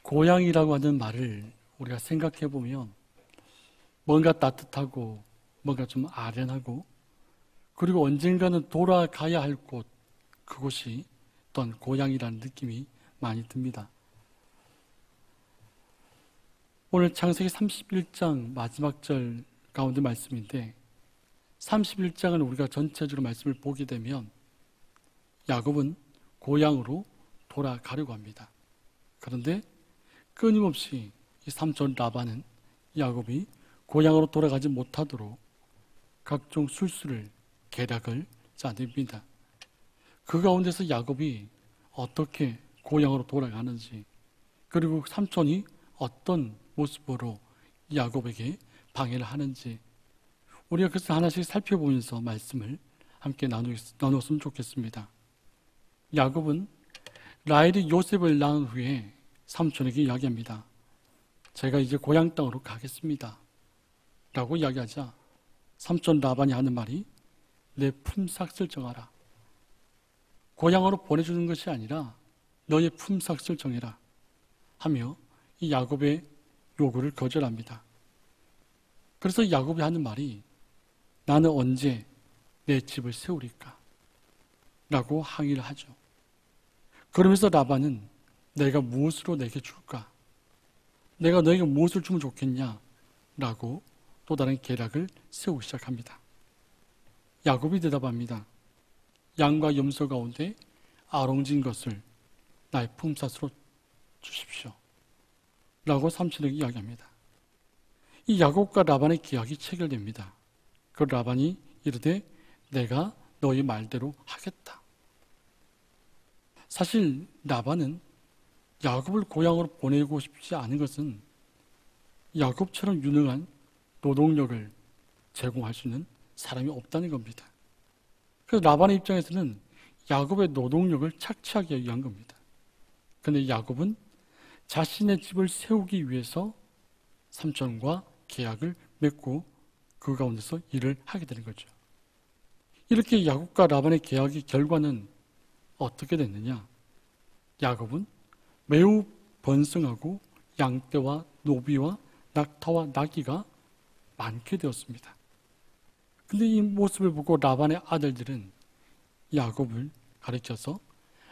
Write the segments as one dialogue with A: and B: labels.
A: 고향이라고 하는 말을 우리가 생각해 보면 뭔가 따뜻하고 뭔가 좀 아련하고 그리고 언젠가는 돌아가야 할 곳, 그곳이 또한 고향이라는 느낌이 많이 듭니다. 오늘 창세기 31장 마지막 절 가운데 말씀인데 31장은 우리가 전체적으로 말씀을 보게 되면 야곱은 고향으로 돌아가려고 합니다. 그런데 끊임없이 이 삼촌 라반은 야곱이 고향으로 돌아가지 못하도록 각종 술수를 계략을 짜냅니다. 그 가운데서 야곱이 어떻게 고향으로 돌아가는지 그리고 삼촌이 어떤 모습으로 야곱에게 방해를 하는지 우리가 그것을 하나씩 살펴보면서 말씀을 함께 나눴으면 좋겠습니다. 야곱은 라헬이 요셉을 낳은 후에 삼촌에게 이야기합니다. 제가 이제 고향 땅으로 가겠습니다 라고 이야기하자 삼촌 라반이 하는 말이 내 품삯을 정하라. 고향으로 보내주는 것이 아니라 너의 품삯을 정해라 하며 이 야곱의 요구를 거절합니다. 그래서 야곱이 하는 말이 나는 언제 내 집을 세우리까? 라고 항의를 하죠. 그러면서 라반은 내가 무엇으로 내게 줄까? 내가 너에게 무엇을 주면 좋겠냐? 라고 또 다른 계략을 세우기 시작합니다. 야곱이 대답합니다. 양과 염소 가운데 아롱진 것을 나의 품삯으로 주십시오. 라고 삼촌에게 이야기합니다. 이 야곱과 라반의 계약이 체결됩니다. 그 라반이 이르되 내가 너희 말대로 하겠다. 사실 라반은 야곱을 고향으로 보내고 싶지 않은 것은 야곱처럼 유능한 노동력을 제공할 수 있는 사람이 없다는 겁니다. 그래서 라반의 입장에서는 야곱의 노동력을 착취하기 위한 겁니다. 그런데 야곱은 자신의 집을 세우기 위해서 삼촌과 계약을 맺고 그 가운데서 일을 하게 되는 거죠. 이렇게 야곱과 라반의 계약의 결과는 어떻게 됐느냐? 야곱은 매우 번성하고 양떼와 노비와 낙타와 나귀가 많게 되었습니다. 근데 이 모습을 보고 라반의 아들들은 야곱을 가리켜서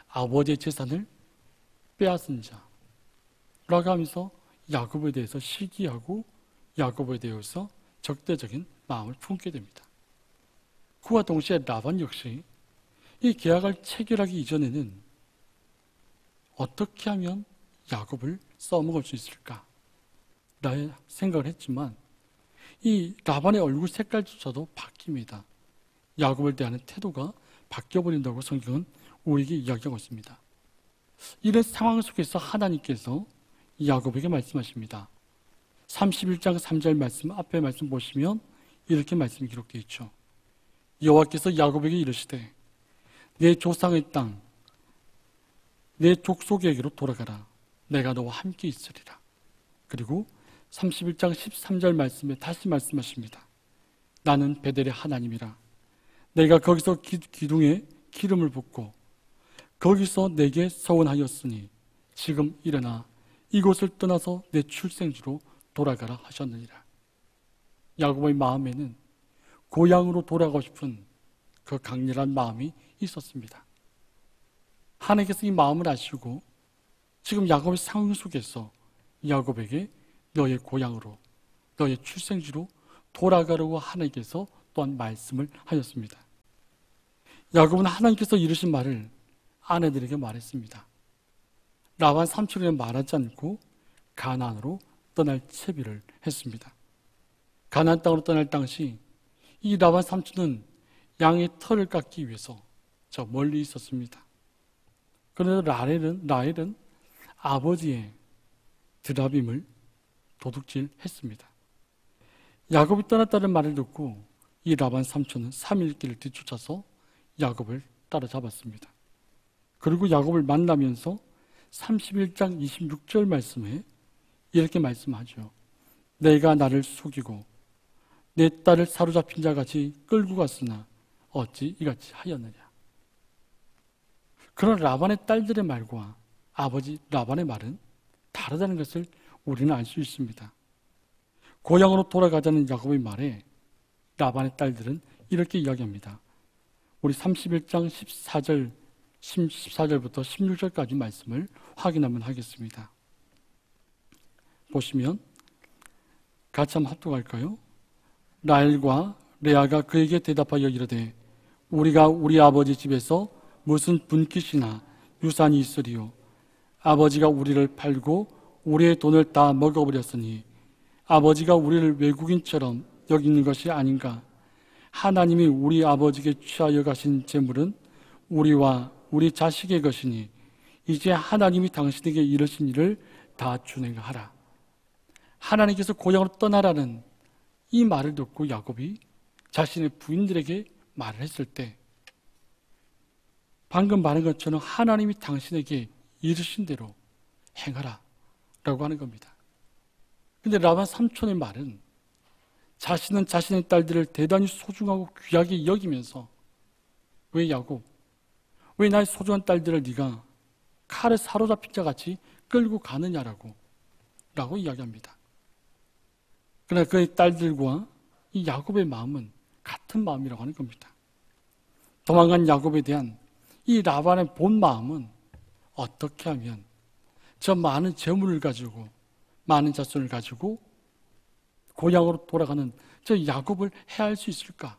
A: 아버지의 재산을 빼앗은 자라고 하면서 야곱에 대해서 시기하고 야곱에 대해서 적대적인 마음을 품게 됩니다. 그와 동시에 라반 역시 이 계약을 체결하기 이전에는 어떻게 하면 야곱을 써먹을 수 있을까? 라는 생각을 했지만 이 라반의 얼굴 색깔조차도 바뀝니다. 야곱을 대하는 태도가 바뀌어버린다고 성경은 우리에게 이야기하고 있습니다. 이런 상황 속에서 하나님께서 야곱에게 말씀하십니다. 31장 3절 말씀 앞에 말씀 보시면 이렇게 말씀이 기록되어 있죠. 여호와께서 야곱에게 이르시되 내 조상의 땅 내 족속에게로 돌아가라. 내가 너와 함께 있으리라. 그리고 31장 13절 말씀에 다시 말씀하십니다. 나는 베델의 하나님이라. 내가 거기서 기둥에 기름을 붓고 거기서 내게 서원하였으니 지금 일어나 이곳을 떠나서 내 출생지로 돌아가라 하셨느니라. 야곱의 마음에는 고향으로 돌아가고 싶은 그 강렬한 마음이 있었습니다. 하나님께서 이 마음을 아시고 지금 야곱의 상황 속에서 야곱에게 너의 고향으로 너의 출생지로 돌아가라고 하나님께서 또한 말씀을 하셨습니다. 야곱은 하나님께서 이르신 말을 아내들에게 말했습니다. 라반 삼촌에게 말하지 않고 가나안으로 떠날 채비를 했습니다. 가나안 땅으로 떠날 당시 이 라반 삼촌은 양의 털을 깎기 위해서 저 멀리 있었습니다. 그런데 라헬은 아버지의 드라빔을 도둑질했습니다. 야곱이 떠났다는 말을 듣고 이 라반 삼촌은 3일 길을 뒤쫓아서 야곱을 따라잡았습니다. 그리고 야곱을 만나면서 31장 26절 말씀에 이렇게 말씀하죠. 내가 나를 속이고 내 딸을 사로잡힌 자같이 끌고 갔으나 어찌 이같이 하였느냐. 그런 라반의 딸들의 말과 아버지 라반의 말은 다르다는 것을 우리는 알 수 있습니다. 고향으로 돌아가자는 야곱의 말에 라반의 딸들은 이렇게 이야기합니다. 우리 31장 14절부터 16절까지 말씀을 확인하면 하겠습니다. 보시면 같이 한번 합독할까요? 라헬과 레아가 그에게 대답하여 이르되 우리가 우리 아버지 집에서 무슨 분깃이나 유산이 있으리요? 아버지가 우리를 팔고 우리의 돈을 다 먹어버렸으니 아버지가 우리를 외국인처럼 여기는 것이 아닌가? 하나님이 우리 아버지에게 취하여 가신 재물은 우리와 우리 자식의 것이니 이제 하나님이 당신에게 이르신 일을 다 준행하라. 하나님께서 고향으로 떠나라는 이 말을 듣고 야곱이 자신의 부인들에게 말을 했을 때 방금 말한 것처럼 하나님이 당신에게 이르신 대로 행하라 라고 하는 겁니다. 근데 라반 삼촌의 말은 자신은 자신의 딸들을 대단히 소중하고 귀하게 여기면서 왜 야곱, 왜 나의 소중한 딸들을 네가 칼에 사로잡힌 자같이 끌고 가느냐라고 이야기합니다. 그러나 그의 딸들과 이 야곱의 마음은 같은 마음이라고 하는 겁니다. 도망간 야곱에 대한 이 라반의 본 마음은 어떻게 하면 저 많은 재물을 가지고 많은 자손을 가지고 고향으로 돌아가는 저 야곱을 해할 수 있을까?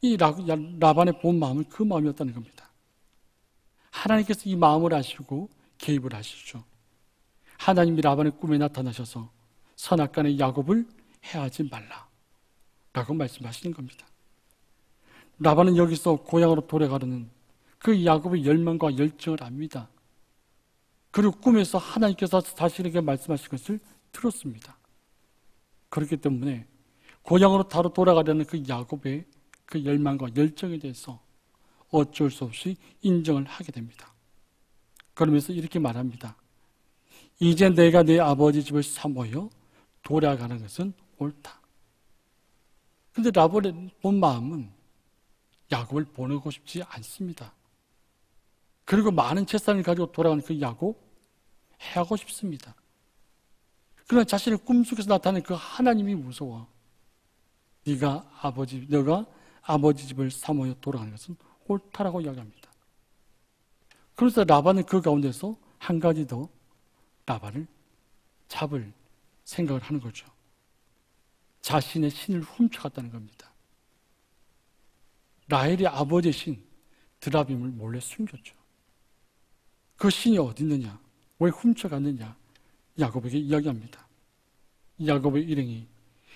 A: 이 라반의 본 마음은 그 마음이었다는 겁니다. 하나님께서 이 마음을 아시고 개입을 하시죠. 하나님이 라반의 꿈에 나타나셔서 선악간의 야곱을 해하지 말라 라고 말씀하시는 겁니다. 라반은 여기서 고향으로 돌아가려는 그 야곱의 열망과 열정을 압니다. 그리고 꿈에서 하나님께서 자신에게 말씀하신 것을 들었습니다. 그렇기 때문에 고향으로 바로 돌아가려는 그 야곱의 그 열망과 열정에 대해서 어쩔 수 없이 인정을 하게 됩니다. 그러면서 이렇게 말합니다. 이제 내가 내 아버지 집을 사모여 돌아가는 것은 옳다. 근데 라반의 본 마음은 야곱을 보내고 싶지 않습니다. 그리고 많은 재산을 가지고 돌아가는 그 야곱 해하고 싶습니다. 그러나 자신의 꿈속에서 나타나는 그 하나님이 무서워 너가 아버지 집을 사모여 돌아가는 것은 옳다라고 이야기합니다. 그래서 라반은 그 가운데서 한 가지 더 라반을 잡을 생각을 하는 거죠. 자신의 신을 훔쳐갔다는 겁니다. 라헬의 아버지의 신 드라빔을 몰래 숨겼죠. 그 신이 어디 있느냐, 왜 훔쳐갔느냐 야곱에게 이야기합니다. 야곱의 일행이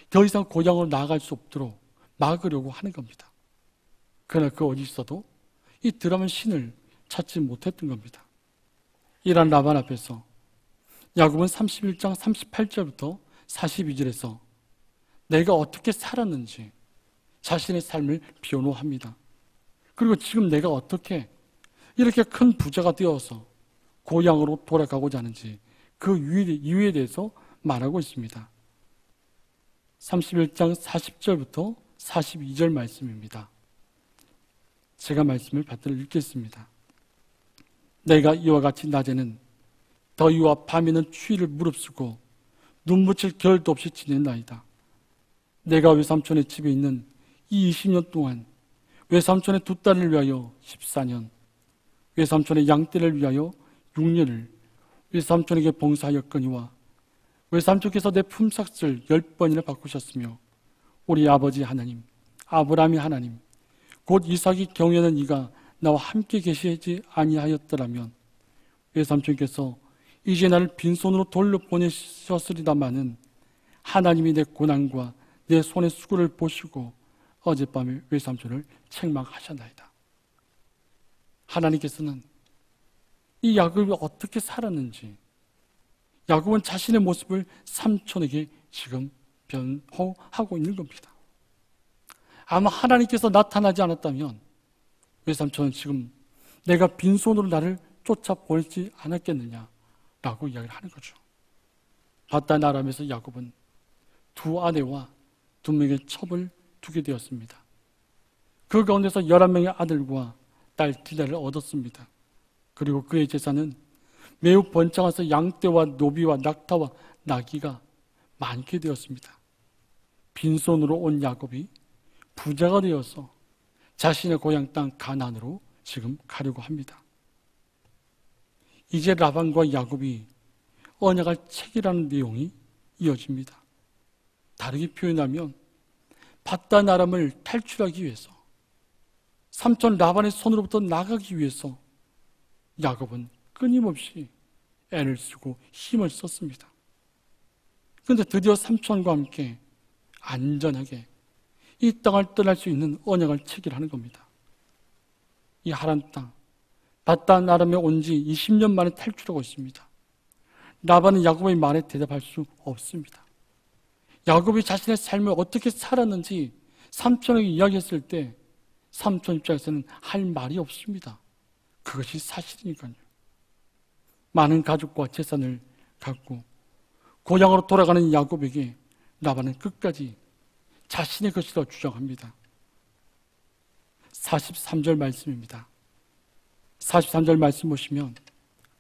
A: 더 이상 고향으로 나아갈 수 없도록 막으려고 하는 겁니다. 그러나 그 어디 있어도 이 드라빔 신을 찾지 못했던 겁니다. 이런 라반 앞에서 야곱은 31장 38절부터 42절에서 내가 어떻게 살았는지 자신의 삶을 변호합니다. 그리고 지금 내가 어떻게 이렇게 큰 부자가 되어서 고향으로 돌아가고자 하는지 그 이유에 대해서 말하고 있습니다. 31장 40절부터 42절 말씀입니다. 제가 말씀을 받들어 읽겠습니다. 내가 이와 같이 낮에는 더위와 밤에는 추위를 무릅쓰고 눈 묻힐 겨울도 없이 지낸나이다. 내가 외삼촌의 집에 있는 이 20년 동안 외삼촌의 두 딸을 위하여 14년, 외삼촌의 양떼를 위하여 6년을 외삼촌에게 봉사하였거니와 외삼촌께서 내 품삯을 10번이나 바꾸셨으며 우리 아버지 하나님, 아브라함의 하나님, 곧 이삭이 경외하는 이가 나와 함께 계시지 아니하였더라면 외삼촌께서 이제 나를 빈손으로 돌려보내셨으리다마는 하나님이 내 고난과 내 손의 수고를 보시고 어젯밤에 외삼촌을 책망하셨나이다. 하나님께서는 이 야곱이 어떻게 살았는지 야곱은 자신의 모습을 삼촌에게 지금 변호하고 있는 겁니다. 아마 하나님께서 나타나지 않았다면 외삼촌은 지금 내가 빈손으로 나를 쫓아보내지 않았겠느냐라고 이야기를 하는 거죠. 바단 아람에서 야곱은 두 아내와 2명의 첩을 두게 되었습니다. 그 가운데서 11명의 아들과 딸 2대를 얻었습니다. 그리고 그의 재산은 매우 번창해서 양떼와 노비와 낙타와 나귀가 많게 되었습니다. 빈손으로 온 야곱이 부자가 되어서 자신의 고향 땅 가나안으로 지금 가려고 합니다. 이제 라반과 야곱이 언약을 체결하는 내용이 이어집니다. 다르게 표현하면 밧단 아람을 탈출하기 위해서, 삼촌 라반의 손으로부터 나가기 위해서 야곱은 끊임없이 애를 쓰고 힘을 썼습니다. 그런데 드디어 삼촌과 함께 안전하게 이 땅을 떠날 수 있는 언약을 체결하는 겁니다. 이 하란 땅, 밧단 아람에 온 지 20년 만에 탈출하고 있습니다. 라반은 야곱의 말에 대답할 수 없습니다. 야곱이 자신의 삶을 어떻게 살았는지 삼촌에게 이야기했을 때 삼촌 입장에서는 할 말이 없습니다. 그것이 사실이니까요. 많은 가족과 재산을 갖고 고향으로 돌아가는 야곱에게 라반은 끝까지 자신의 것이라고 주장합니다. 43절 말씀입니다. 43절 말씀 보시면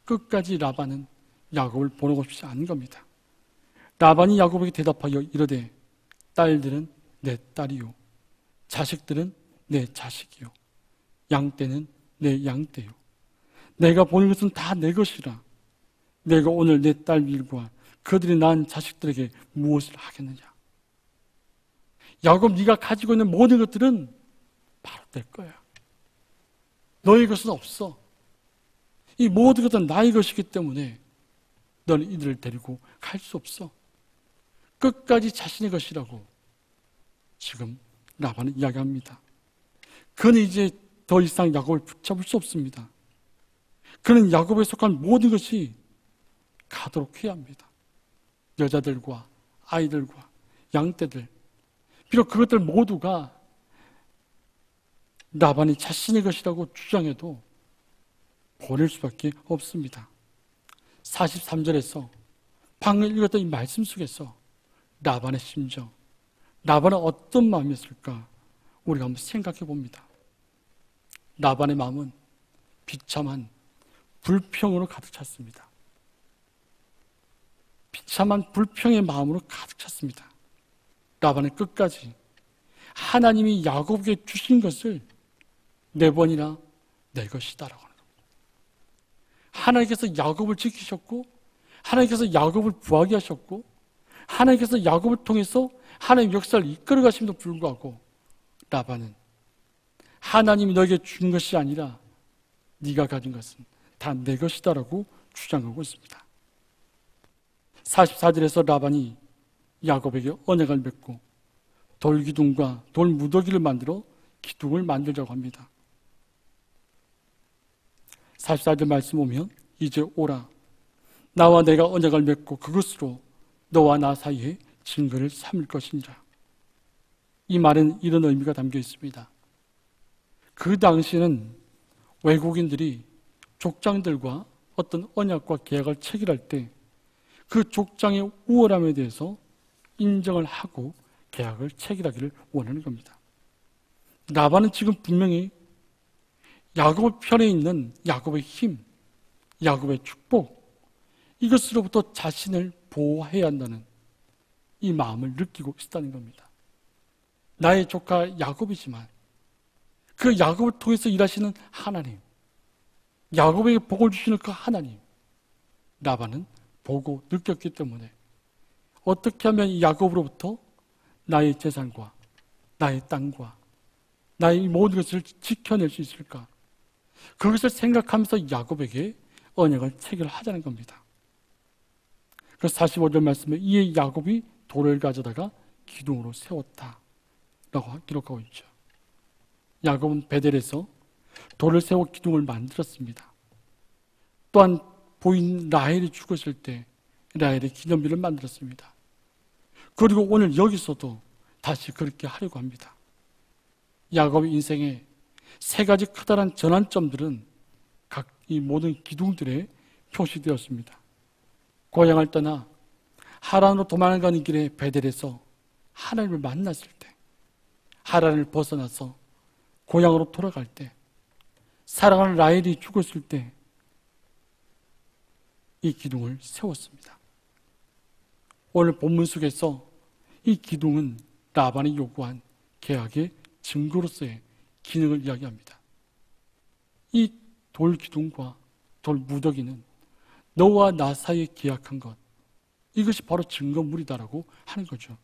A: 끝까지 라반은 야곱을 보내고 싶지 않은 겁니다. 라반이 야곱에게 대답하여 이르되 딸들은 내 딸이요 자식들은 내 자식이요 양떼는 내 양떼요 내가 보는 것은 다 내 것이라 내가 오늘 내 딸들과 그들이 낳은 자식들에게 무엇을 하겠느냐. 야곱, 네가 가지고 있는 모든 것들은 바로 내 거야. 너의 것은 없어. 이 모든 것은 나의 것이기 때문에 너는 이들을 데리고 갈 수 없어. 끝까지 자신의 것이라고 지금 라반은 이야기합니다. 그는 이제 더 이상 야곱을 붙잡을 수 없습니다. 그는 야곱에 속한 모든 것이 가도록 해야 합니다. 여자들과 아이들과 양떼들, 비록 그것들 모두가 라반이 자신의 것이라고 주장해도 보낼 수밖에 없습니다. 43절에서 방금 읽었던 이 말씀 속에서 라반의 심정, 라반은 어떤 마음이었을까 우리가 한번 생각해 봅니다. 라반의 마음은 비참한 불평으로 가득 찼습니다. 비참한 불평의 마음으로 가득 찼습니다. 라반은 끝까지 하나님이 야곱에게 주신 것을 4번이나 내 것이다라고 하는 겁니다. 하나님께서 야곱을 지키셨고 하나님께서 야곱을 부하게 하셨고 하나님께서 야곱을 통해서 하나님 역사를 이끌어 가심에도 불구하고 라반은 하나님이 너에게 준 것이 아니라 네가 가진 것은 다 내 것이다라고 주장하고 있습니다. 44절에서 라반이 야곱에게 언약을 맺고 돌기둥과 돌무더기를 만들어 기둥을 만들자고 합니다. 44절 말씀 보면 이제 오라 나와 내가 언약을 맺고 그것으로 너와 나 사이에 증거를 삼을 것이니라. 이 말은 이런 의미가 담겨 있습니다. 그 당시에는 외국인들이 족장들과 어떤 언약과 계약을 체결할 때 그 족장의 우월함에 대해서 인정을 하고 계약을 체결하기를 원하는 겁니다. 라반은 지금 분명히 야곱의 편에 있는 야곱의 힘, 야곱의 축복, 이것으로부터 자신을 보호해야 한다는 이 마음을 느끼고 있다는 겁니다. 나의 조카 야곱이지만 그 야곱을 통해서 일하시는 하나님, 야곱에게 복을 주시는 그 하나님, 라반은 보고 느꼈기 때문에 어떻게 하면 이 야곱으로부터 나의 재산과 나의 땅과 나의 모든 것을 지켜낼 수 있을까? 그것을 생각하면서 야곱에게 언약을 체결하자는 겁니다. 그래서 45절 말씀에 이에 야곱이 돌을 가져다가 기둥으로 세웠다 라고 기록하고 있죠. 야곱은 베델에서 돌을 세워 기둥을 만들었습니다. 또한 부인 라헬이 죽었을 때 라헬의 기념비를 만들었습니다. 그리고 오늘 여기서도 다시 그렇게 하려고 합니다. 야곱의 인생에 3가지 커다란 전환점들은 각 이 모든 기둥들에 표시되었습니다. 고향을 떠나 하란으로 도망가는 길에 베델에서 하나님을 만났을 때, 하란을 벗어나서 고향으로 돌아갈 때, 사랑하는 라헬이 죽었을 때, 이 기둥을 세웠습니다. 오늘 본문 속에서 이 기둥은 라반이 요구한 계약의 증거로서의 기능을 이야기합니다. 이 돌 기둥과 돌 무더기는 너와 나 사이에 계약한 것, 이것이 바로 증거물이다라고 하는 거죠.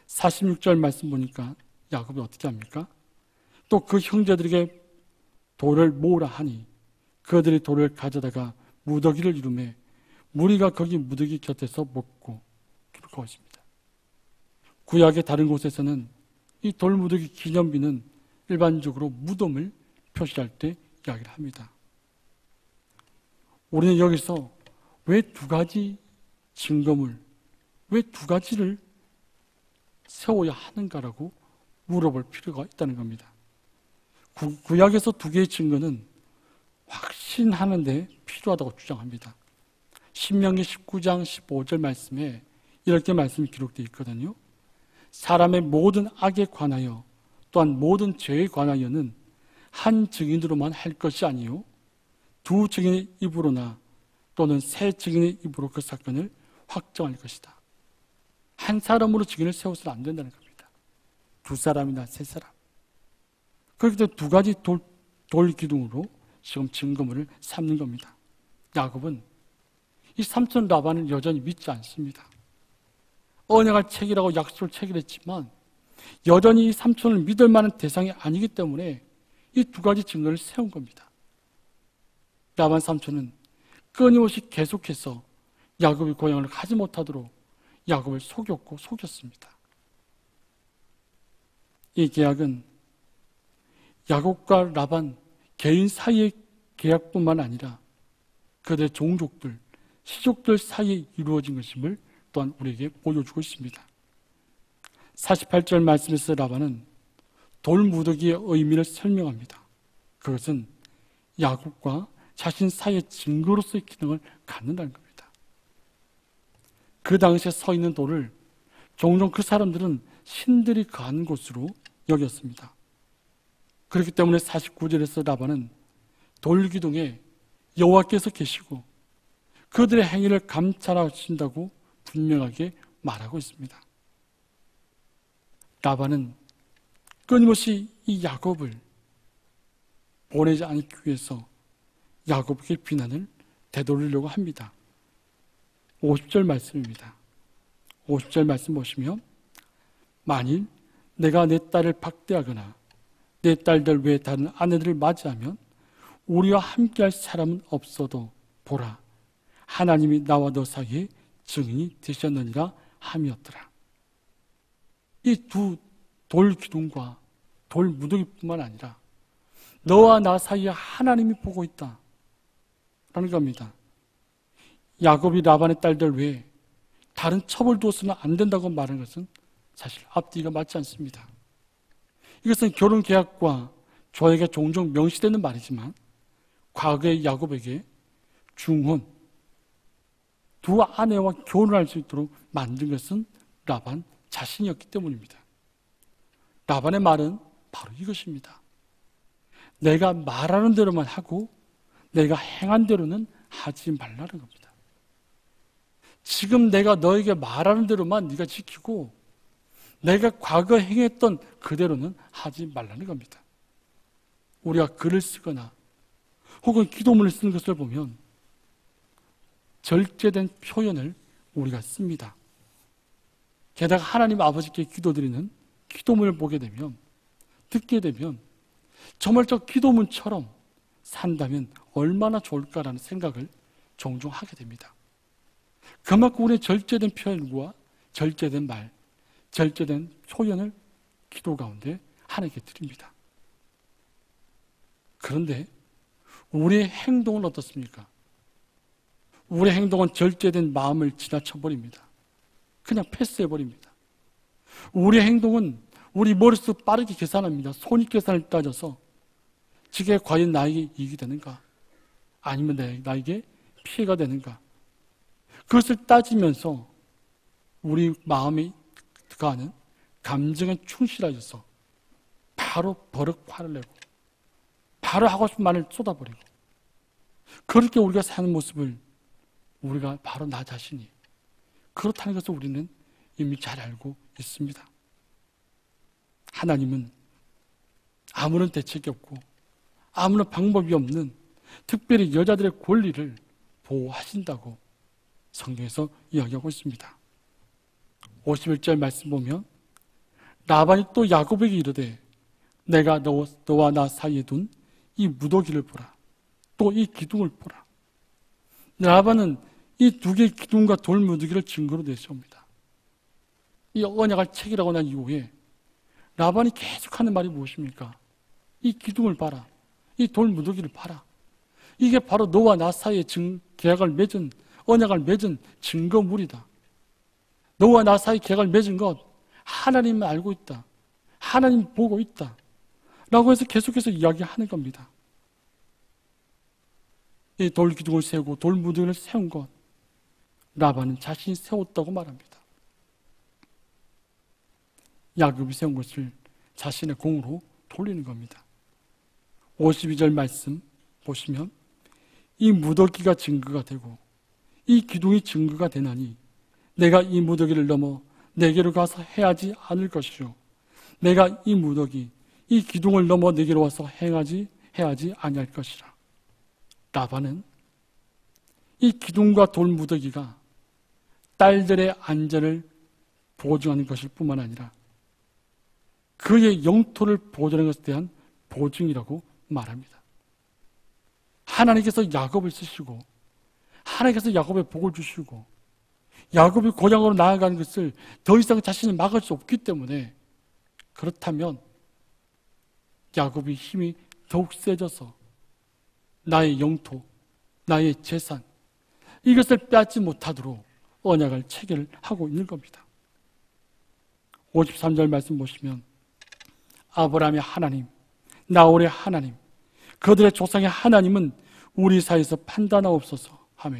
A: 46절 말씀 보니까 야곱이 어떻게 합니까? 또 그 형제들에게 돌을 모으라 하니 그들이 돌을 가져다가 무더기를 이루매 무리가 거기 무더기 곁에서 먹고 기록하고 있습니다. 구약의 다른 곳에서는 이 돌무더기 기념비는 일반적으로 무덤을 표시할 때 이야기를 합니다. 우리는 여기서 왜 두 가지 증거물, 왜 두 가지를 세워야 하는가라고 물어볼 필요가 있다는 겁니다. 구약에서 두 개의 증거는 확신하는 데 필요하다고 주장합니다. 신명기 19장 15절 말씀에 이렇게 말씀이 기록되어 있거든요. 사람의 모든 악에 관하여 또한 모든 죄에 관하여는 한 증인으로만 할 것이 아니요 두 증인의 입으로나 또는 세 증인의 입으로 그 사건을 확정할 것이다. 한 사람으로 증인을 세워서는 안 된다는 겁니다. 두 사람이나 세 사람. 그렇기 때문에 두 가지 돌 기둥으로 지금 증거물을 삼는 겁니다. 야곱은 이 삼촌 라반을 여전히 믿지 않습니다. 언약을 체결하고 약속을 체결했지만 여전히 이 삼촌을 믿을 만한 대상이 아니기 때문에 이 두 가지 증거를 세운 겁니다. 라반 삼촌은 끊임없이 계속해서 야곱이 고향을 가지 못하도록 야곱을 속였고 속였습니다. 이 계약은 야곱과 라반 개인 사이의 계약뿐만 아니라 그들의 종족들, 시족들 사이에 이루어진 것임을 또한 우리에게 보여주고 있습니다. 48절 말씀에서 라반은 돌무더기의 의미를 설명합니다. 그것은 야곱과 자신 사이의 증거로서의 기능을 갖는다는 겁니다. 그 당시에 서 있는 돌을 종종 그 사람들은 신들이 거하는 곳으로 여겼습니다. 그렇기 때문에 49절에서 라반은 돌기둥에 여호와께서 계시고 그들의 행위를 감찰하신다고 분명하게 말하고 있습니다. 라반은 끊임없이 이 야곱을 보내지 않기 위해서 야곱에게 비난을 되돌리려고 합니다. 50절 말씀입니다. 50절 말씀 보시면 만일 내가 내 딸을 박대하거나 내 딸들 외에 다른 아내들을 맞이하면 우리와 함께할 사람은 없어도 보라 하나님이 나와 너 사이에 증인이 되셨느니라 함이었더라. 이 두 돌 기둥과 돌 무더기뿐만 아니라 너와 나 사이에 하나님이 보고 있다 라는 겁니다. 야곱이 라반의 딸들 외에 다른 첩을 두어서는 안 된다고 말하는 것은 사실 앞뒤가 맞지 않습니다. 이것은 결혼 계약과 조약에 종종 명시되는 말이지만 과거의 야곱에게 중혼, 두 아내와 결혼할 수 있도록 만든 것은 라반 자신이었기 때문입니다. 라반의 말은 바로 이것입니다. 내가 말하는 대로만 하고 내가 행한 대로는 하지 말라는 겁니다. 지금 내가 너에게 말하는 대로만 네가 지키고 내가 과거 행했던 그대로는 하지 말라는 겁니다. 우리가 글을 쓰거나 혹은 기도문을 쓰는 것을 보면 절제된 표현을 우리가 씁니다. 게다가 하나님 아버지께 기도드리는 기도문을 보게 되면 듣게 되면 정말 저 기도문처럼 산다면 얼마나 좋을까라는 생각을 종종 하게 됩니다. 그만큼 우리의 절제된 표현과 절제된 말, 절제된 표현을 기도 가운데 하나님께 드립니다. 그런데 우리의 행동은 어떻습니까? 우리의 행동은 절제된 마음을 지나쳐버립니다. 그냥 패스해버립니다. 우리의 행동은 우리 머릿속 빠르게 계산합니다. 손익계산을 따져서 저게 과연 나에게 이익이 되는가? 아니면 나에게 피해가 되는가? 그것을 따지면서 우리 마음에 가는 감정에 충실하여서 바로 버럭 화를 내고 바로 하고 싶은 말을 쏟아버리고 그렇게 우리가 사는 모습을 우리가 바로 나 자신이 그렇다는 것을 우리는 이미 잘 알고 있습니다. 하나님은 아무런 대책이 없고 아무런 방법이 없는 특별히 여자들의 권리를 보호하신다고 성경에서 이야기하고 있습니다. 51절 말씀 보면 라반이 또 야곱에게 이르되 내가 너와 나 사이에 둔 이 무더기를 보라. 또 이 기둥을 보라. 라반은 이 두 개의 기둥과 돌 무더기를 증거로 내세웁니다. 이 언약을 체결하고 난 이후에 라반이 계속하는 말이 무엇입니까? 이 기둥을 봐라. 이 돌 무더기를 봐라. 이게 바로 너와 나 사이에 계약을 맺은, 언약을 맺은 증거물이다. 너와 나 사이 계약을 맺은 것 하나님은 알고 있다. 하나님 보고 있다. 라고 해서 계속해서 이야기하는 겁니다. 이 돌 기둥을 세우고 돌 무더기를 세운 것 라반은 자신이 세웠다고 말합니다. 야곱이 세운 것을 자신의 공으로 돌리는 겁니다. 52절 말씀 보시면 이 무더기가 증거가 되고 이 기둥이 증거가 되나니 내가 이 무더기를 넘어 내게로 가서 해하지 않을 것이요 내가 이 무더기 이 기둥을 넘어 내게로 와서 해하지 아니할 것이라. 라반은 이 기둥과 돌 무더기가 딸들의 안전을 보증하는 것일 뿐만 아니라 그의 영토를 보존하는 것에 대한 보증이라고 말합니다. 하나님께서 야곱을 쓰시고 하나님께서 야곱의 복을 주시고 야곱이 고향으로 나아가는 것을 더 이상 자신이 막을 수 없기 때문에 그렇다면 야곱의 힘이 더욱 세져서 나의 영토, 나의 재산 이것을 빼앗지 못하도록 언약을 체결하고 있는 겁니다. 53절 말씀 보시면 아브라함의 하나님, 나홀의 하나님, 그들의 조상의 하나님은 우리 사이에서 판단하옵소서 하며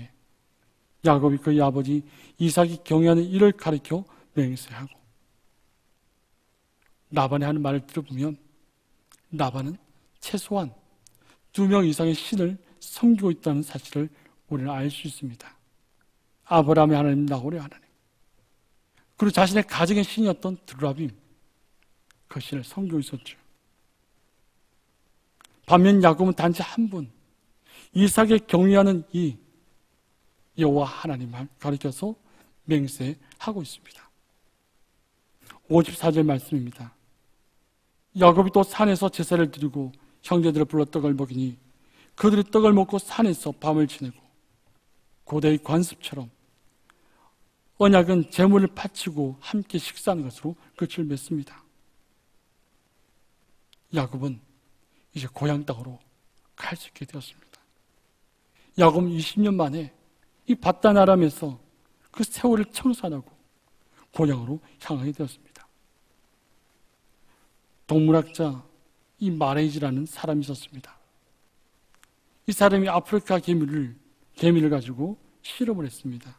A: 야곱이 그의 아버지 이삭이 경외하는 일을 가리켜 맹세하고 라반이 하는 말을 들어보면 라반은 최소한 2명 이상의 신을 섬기고 있다는 사실을 우리는 알 수 있습니다. 아브라함의 하나님, 나홀의 하나님, 그리고 자신의 가정의 신이었던 드라빔, 그 신을 섬기고 있었죠. 반면 야곱은 단지 한 분, 이삭에 경외하는 이 여호와 하나님을 가리켜서 맹세하고 있습니다. 54절 말씀입니다. 야곱이 또 산에서 제사를 드리고 형제들을 불러 떡을 먹이니 그들이 떡을 먹고 산에서 밤을 지내고 고대의 관습처럼 언약은 제물을 바치고 함께 식사하는 것으로 끝을 맺습니다. 야곱은 이제 고향 땅으로 갈 수 있게 되었습니다. 야곱은 20년 만에 이 바단 아람에서 그 세월을 청산하고 고향으로 향하게 되었습니다. 동물학자 이 마레이지라는 사람이 있었습니다. 이 사람이 아프리카 개미를 가지고 실험을 했습니다.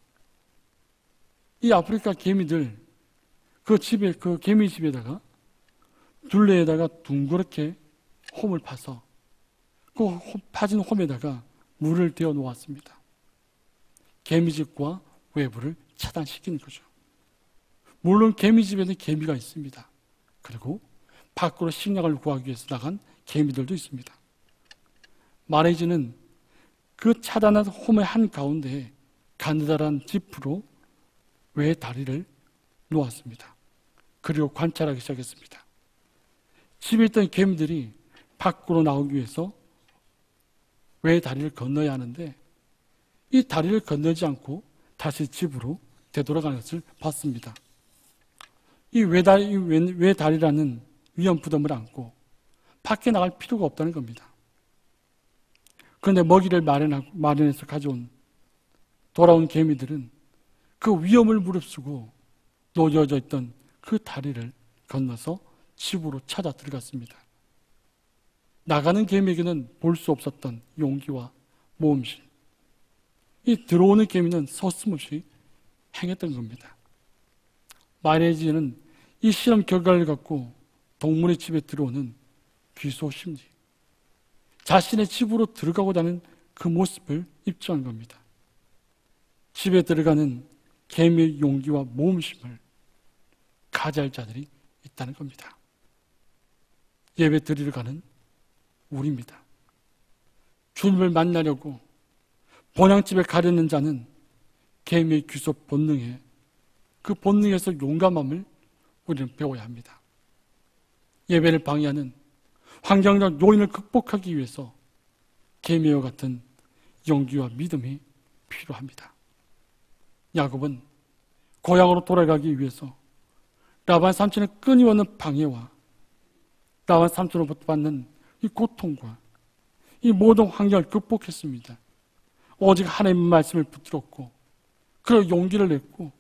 A: 이 아프리카 개미들 그 개미 집에다가 둘레에다가 둥그렇게 홈을 파서 그 파진 홈에다가 물을 데워 놓았습니다. 개미집과 외부를 차단시키는 거죠. 물론 개미집에는 개미가 있습니다. 그리고 밖으로 식량을 구하기 위해서 나간 개미들도 있습니다. 마레이즈는 그 차단한 홈의 한가운데에 가느다란 지프로 외 다리를 놓았습니다. 그리고 관찰하기 시작했습니다. 집에 있던 개미들이 밖으로 나오기 위해서 외 다리를 건너야 하는데 이 다리를 건너지 않고 다시 집으로 되돌아가는 것을 봤습니다. 이 외다리라는 위험부담을 안고 밖에 나갈 필요가 없다는 겁니다. 그런데 먹이를 마련해서 돌아온 개미들은 그 위험을 무릅쓰고 놓여져 있던 그 다리를 건너서 집으로 찾아 들어갔습니다. 나가는 개미에게는 볼 수 없었던 용기와 모험심, 이 들어오는 개미는 서슴없이 행했던 겁니다. 마레이지는 이 실험 결과를 갖고 동물의 집에 들어오는 귀소심리, 자신의 집으로 들어가고자 하는 그 모습을 입증한 겁니다. 집에 들어가는 개미의 용기와 모험심을 가져야 자들이 있다는 겁니다. 예배 드리러 가는 우리입니다. 주님을 만나려고 본향집에 가려는 자는 개미의 귀속 본능에 그 본능에서 용감함을 우리는 배워야 합니다. 예배를 방해하는 환경적 요인을 극복하기 위해서 개미와 같은 용기와 믿음이 필요합니다. 야곱은 고향으로 돌아가기 위해서 라반 삼촌의 끊임없는 방해와 라반 삼촌으로부터 받는 이 고통과 이 모든 환경을 극복했습니다. 오직 하나님의 말씀을 붙들었고 그리고 용기를 냈고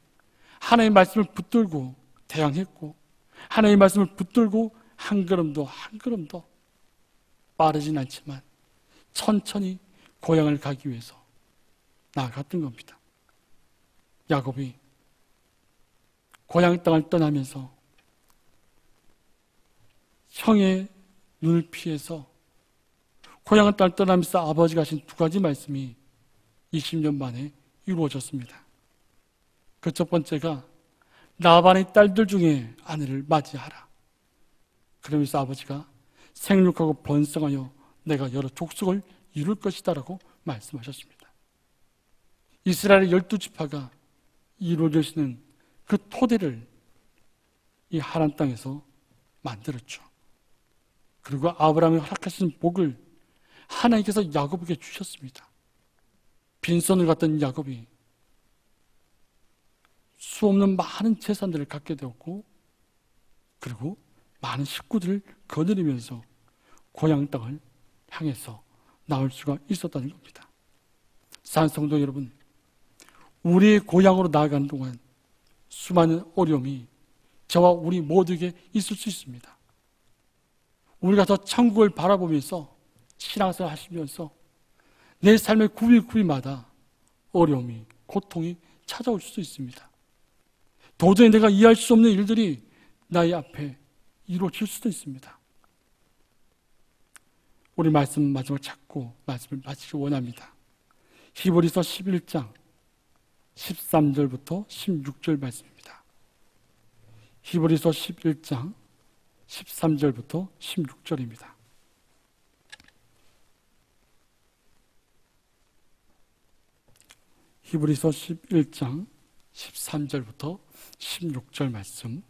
A: 하나님의 말씀을 붙들고 대항했고 하나님의 말씀을 붙들고 한 걸음 더 빠르진 않지만 천천히 고향을 가기 위해서 나아갔던 겁니다. 야곱이 고향 땅을 떠나면서 형의 눈을 피해서 고향 땅을 떠나면서 아버지가 하신 두 가지 말씀이 20년 만에 이루어졌습니다. 그 첫 번째가 라반의 딸들 중에 아내를 맞이하라. 그러면서 아버지가 생육하고 번성하여 내가 여러 족속을 이룰 것이다 라고 말씀하셨습니다. 이스라엘의 12지파가 이루어지는 그 토대를 이 하란 땅에서 만들었죠. 그리고 아브라함이 허락하신 복을 하나님께서 야곱에게 주셨습니다. 빈손을 갖던 야곱이 수없는 많은 재산들을 갖게 되었고 그리고 많은 식구들을 거느리면서 고향 땅을 향해서 나올 수가 있었다는 겁니다. 산성도 여러분, 우리의 고향으로 나아가는 동안 수많은 어려움이 저와 우리 모두에게 있을 수 있습니다. 우리가 저 천국을 바라보면서 신앙생활 하시면서 내 삶의 구비마다 어려움이, 고통이 찾아올 수도 있습니다. 도저히 내가 이해할 수 없는 일들이 나의 앞에 이루어질 수도 있습니다. 우리 말씀 마지막 찾고 말씀을 마치기 원합니다. 히브리서 11장 13절부터 16절 말씀입니다. 히브리서 11장 13절부터 16절입니다. 히브리서 11장 13절부터 16절 말씀,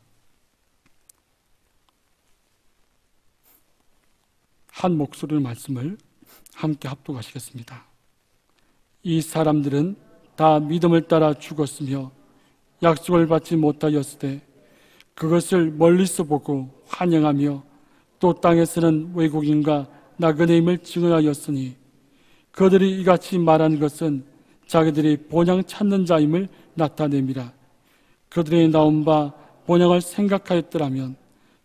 A: 한 목소리로 말씀을 함께 합독하시겠습니다. 이 사람들은 다 믿음을 따라 죽었으며 약속을 받지 못하였을 때 그것을 멀리서 보고 환영하며 또 땅에서는 외국인과 나그네임을 증언하였으니 그들이 이같이 말하는 것은 자기들이 본향 찾는 자임을 나타냅니다. 그들이 나온 바 본향을 생각하였더라면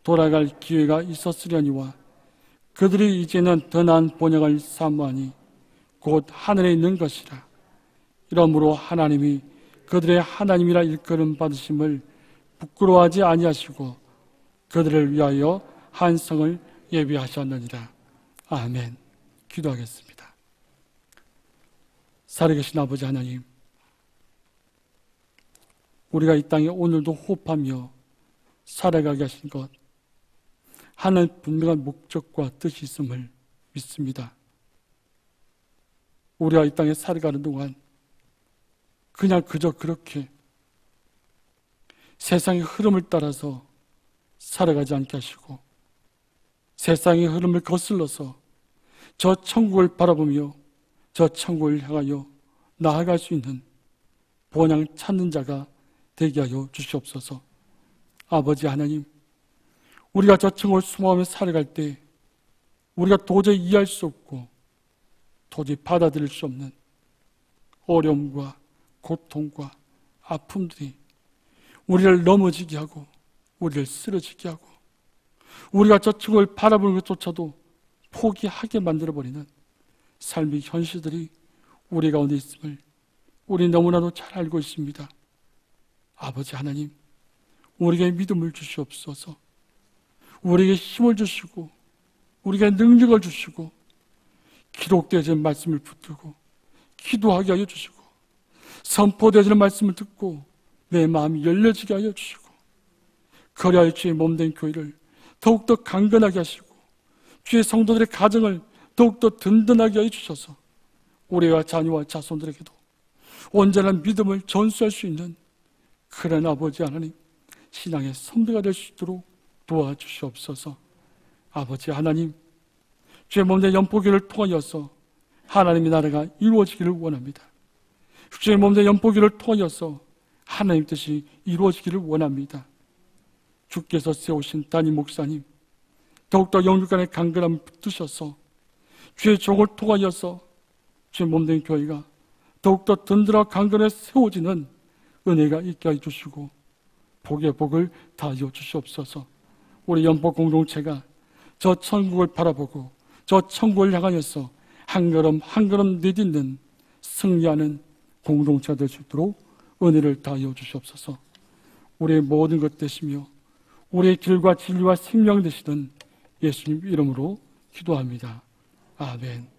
A: 돌아갈 기회가 있었으려니와 그들이 이제는 더 나은 본향을 사모하니 곧 하늘에 있는 것이라. 이러므로 하나님이 그들의 하나님이라 일컬음 받으심을 부끄러워하지 아니하시고 그들을 위하여 한 성을 예비하셨느니라. 아멘. 기도하겠습니다. 살아계신 아버지 하나님, 우리가 이 땅에 오늘도 호흡하며 살아가게 하신 것, 하나님 분명한 목적과 뜻이 있음을 믿습니다. 우리가 이 땅에 살아가는 동안 그냥 그저 그렇게 세상의 흐름을 따라서 살아가지 않게 하시고 세상의 흐름을 거슬러서 저 천국을 바라보며 저 천국을 향하여 나아갈 수 있는 본향 찾는 자가 되게 하여 주시옵소서. 아버지 하나님, 우리가 저 천국을 수모하며 살아갈 때 우리가 도저히 이해할 수 없고 도저히 받아들일 수 없는 어려움과 고통과 아픔들이 우리를 넘어지게 하고 우리를 쓰러지게 하고 우리가 저 천국을 바라보는 것조차도 포기하게 만들어버리는 삶의 현실들이 우리 가운데 있음을 우리 너무나도 잘 알고 있습니다. 아버지 하나님, 우리에게 믿음을 주시옵소서. 우리에게 힘을 주시고 우리에게 능력을 주시고 기록되어진 말씀을 붙들고 기도하게 하여 주시고 선포되어지는 말씀을 듣고 내 마음이 열려지게 하여 주시고, 거리할 주의 몸된 교회를 더욱더 강건하게 하시고, 주의 성도들의 가정을 더욱더 든든하게 하여 주셔서 우리와 자녀와 자손들에게도 온전한 믿음을 전수할 수 있는 그런 아버지 하나님, 신앙의 선배가 될 수 있도록 도와주시옵소서. 아버지 하나님, 주의 몸된 연포교를 통하여서 하나님의 나라가 이루어지기를 원합니다. 주의 몸된 연포교를 통하여서 하나님 뜻이 이루어지기를 원합니다. 주께서 세우신 담임 목사님, 더욱더 영육간의 강건함을 붙드셔서 주의 종을 통하여서 주의 몸된 교회가 더욱더 든든하고 강건하게 세워지는 은혜가 있게 해주시고 복의 복을 다하여 주시옵소서. 우리 연포 공동체가 저 천국을 바라보고 저 천국을 향하여서 한 걸음 한 걸음 내딛는 승리하는 공동체가 될 수 있도록 은혜를 다하여 주시옵소서. 우리의 모든 것 되시며 우리의 길과 진리와 생명 되시던 예수님 이름으로 기도합니다. 아멘.